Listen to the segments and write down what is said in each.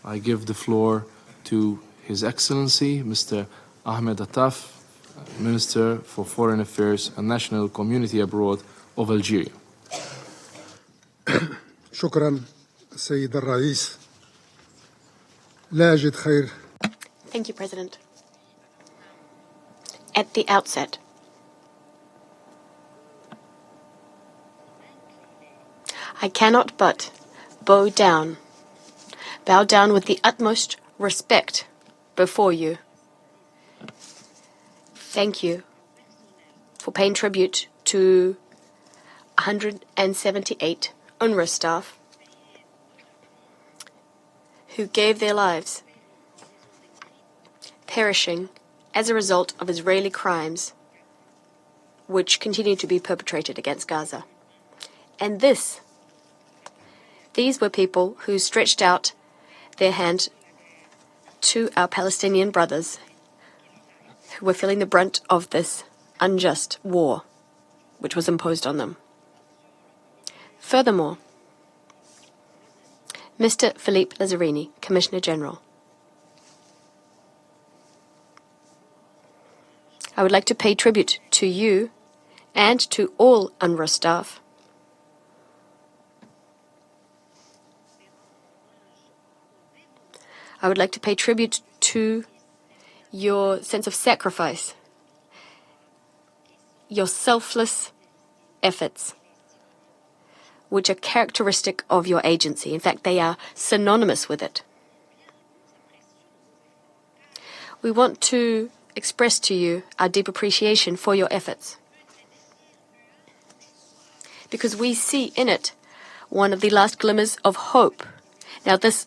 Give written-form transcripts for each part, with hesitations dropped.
I give the floor to His Excellency, Mr. Ahmed Attaf, Minister for Foreign Affairs and National Community Abroad of Algeria. شكرا السيد الرئيس. لا أجد خير. Thank you, President. At the outset, I cannot but bow down with the utmost respect before you. Thank you for paying tribute to 178 UNRWA staff who gave their lives, perishing as a result of Israeli crimes which continue to be perpetrated against Gaza. And these were people who stretched out their hand to our Palestinian brothers who were feeling the brunt of this unjust war which was imposed on them. Furthermore, Mr. Philippe Lazzarini, Commissioner General, I would like to pay tribute to you and to all UNRWA staff I would like to pay tribute to your sense of sacrifice, your selfless efforts, which are characteristic of your agency. In fact, they are synonymous with it. We want to express to you our deep appreciation for your efforts, because we see in it one of the last glimmers of hope. Now, this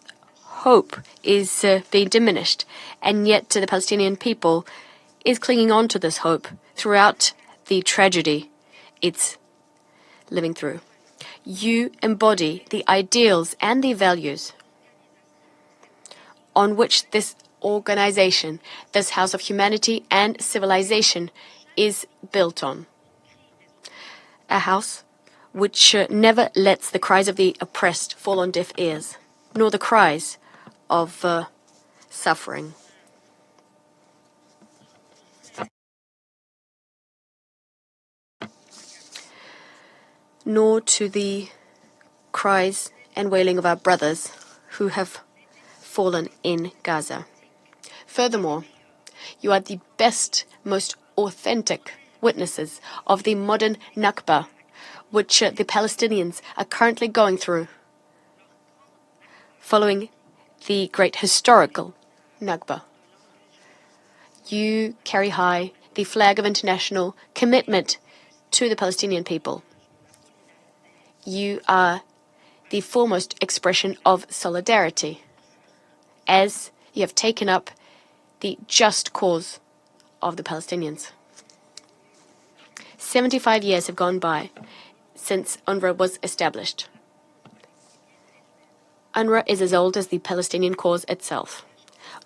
hope is being diminished, and yet the Palestinian people is clinging on to this hope throughout the tragedy it's living through. You embody the ideals and the values on which this organization, this House of Humanity and Civilization, is built on. A house which never lets the cries of the oppressed fall on deaf ears, nor the cries of suffering. Nor to the cries and wailing of our brothers who have fallen in Gaza. Furthermore, you are the best, most authentic witnesses of the modern Nakba, which the Palestinians are currently going through, following the great historical Nakba. You carry high the flag of international commitment to the Palestinian people. You are the foremost expression of solidarity, as you have taken up the just cause of the Palestinians. 75 years have gone by since UNRWA was established. UNRWA is as old as the Palestinian cause itself.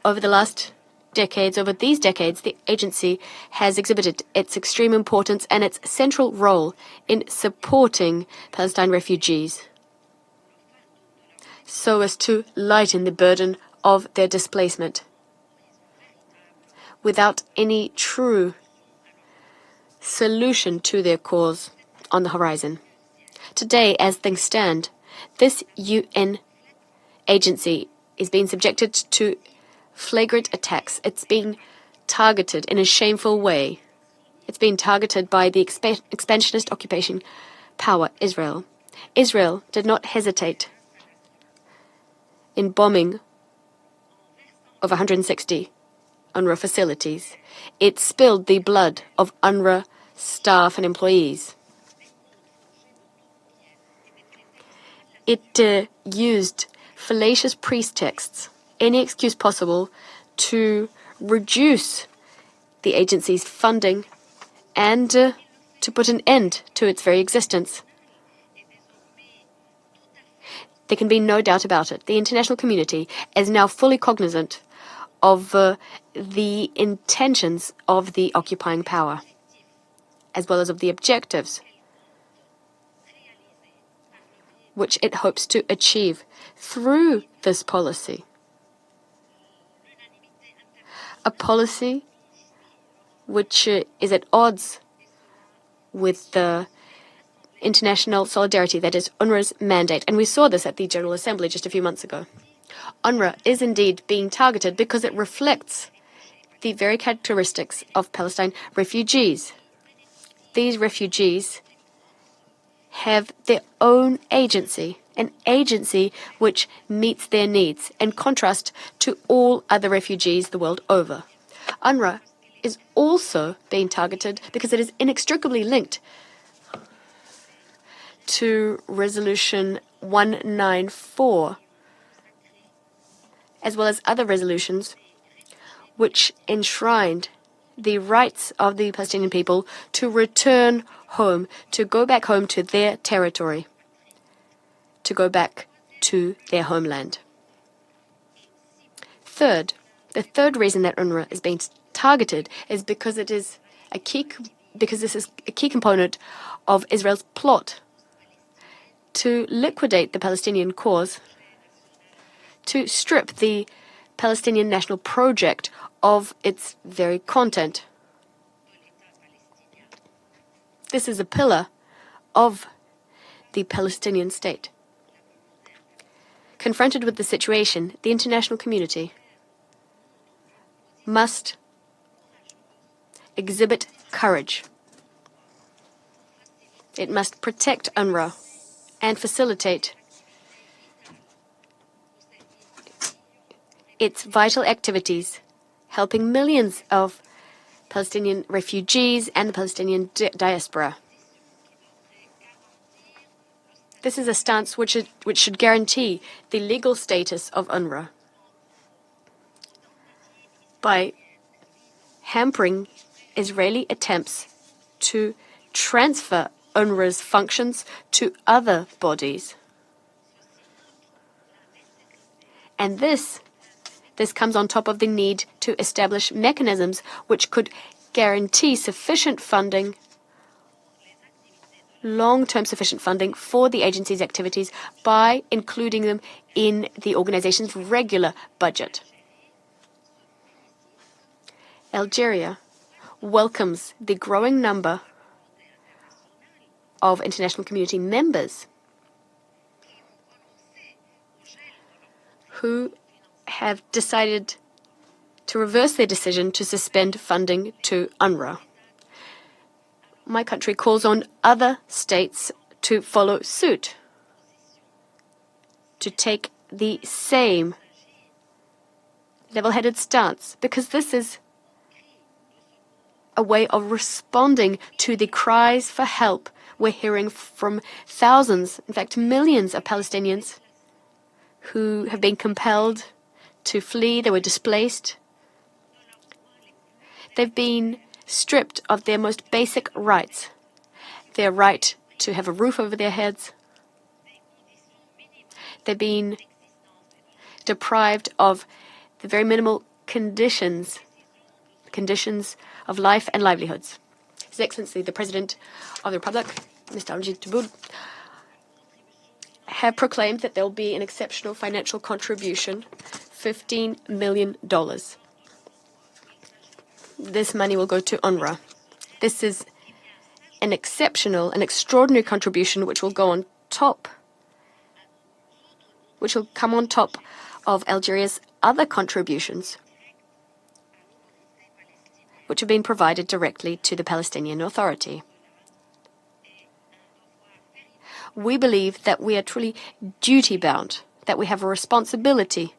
Over these decades, the agency has exhibited its extreme importance and its central role in supporting Palestine refugees, so as to lighten the burden of their displacement, without any true solution to their cause on the horizon. Today, as things stand, this UN agency is being subjected to flagrant attacks. It's being targeted in a shameful way. It's being targeted by the expansionist occupation power, Israel. Israel did not hesitate in bombing of 160 UNRWA facilities. It spilled the blood of UNRWA staff and employees. It used fallacious pretexts, any excuse possible, to reduce the agency's funding and to put an end to its very existence. There can be no doubt about it. The international community is now fully cognizant of the intentions of the occupying power, as well as of the objectives which it hopes to achieve through this policy a policy which is at odds with the international solidarity that is UNRWA's mandate. And we saw this at the General Assembly just a few months ago. UNRWA is indeed being targeted because it reflects the very characteristics of Palestine refugees. These refugees have their own agency, an agency which meets their needs, in contrast to all other refugees the world over. UNRWA is also being targeted because it is inextricably linked to Resolution 194, as well as other resolutions which enshrined the rights of the Palestinian people to return home, to go back home to their territory, to go back to their homeland. Third, the third reason that UNRWA is being targeted is because this is a key component of Israel's plot to liquidate the Palestinian cause, to strip the Palestinian national project of its very content. This is a pillar of the Palestinian state. Confronted with the situation, the international community must exhibit courage. It must protect UNRWA and facilitate its vital activities, helping millions of Palestinian refugees and the Palestinian diaspora. This is a stance which should guarantee the legal status of UNRWA by hampering Israeli attempts to transfer UNRWA's functions to other bodies. And this comes on top of the need to establish mechanisms which could guarantee sufficient funding, long-term sufficient funding for the agency's activities by including them in the organization's regular budget. Algeria welcomes the growing number of international community members who have decided to reverse their decision to suspend funding to UNRWA. My country calls on other states to follow suit, to take the same level-headed stance, because this is a way of responding to the cries for help we're hearing from thousands, in fact millions of Palestinians who have been compelled to flee. They were displaced. They've been stripped of their most basic rights, their right to have a roof over their heads. They've been deprived of the very minimal conditions of life and livelihoods. His Excellency, the President of the Republic, Mr. Amed Tebboune, have proclaimed that there will be an exceptional financial contribution, $15 million. This money will go to UNRWA. This is an extraordinary contribution which will go on top, which will come on top of Algeria's other contributions, which have been provided directly to the Palestinian Authority. We believe that we are truly duty-bound, that we have a responsibility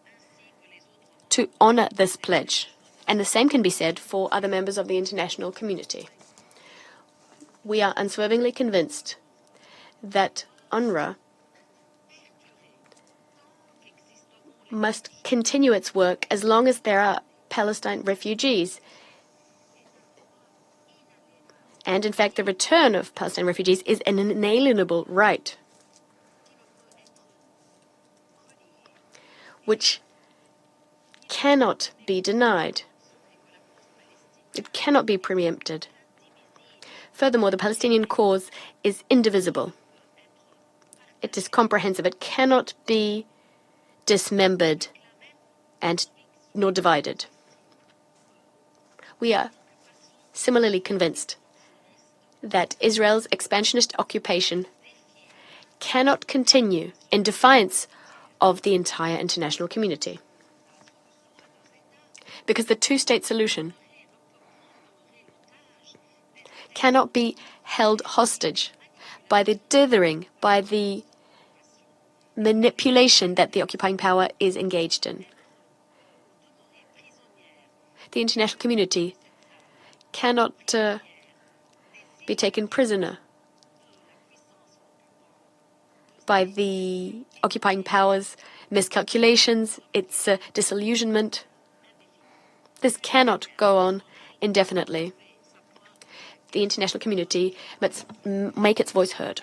to honor this pledge, and the same can be said for other members of the international community. We are unswervingly convinced that UNRWA must continue its work as long as there are Palestine refugees. And in fact, the return of Palestinian refugees is an inalienable right, which cannot be denied. It cannot be preempted. Furthermore, the Palestinian cause is indivisible. It is comprehensive. It cannot be dismembered and nor divided. We are similarly convinced that Israel's expansionist occupation cannot continue in defiance of the entire international community. Because the two-state solution cannot be held hostage by the dithering, by the manipulation that the occupying power is engaged in. The international community cannot be taken prisoner by the occupying power's miscalculations, its disillusionment. This cannot go on indefinitely. The international community must make its voice heard.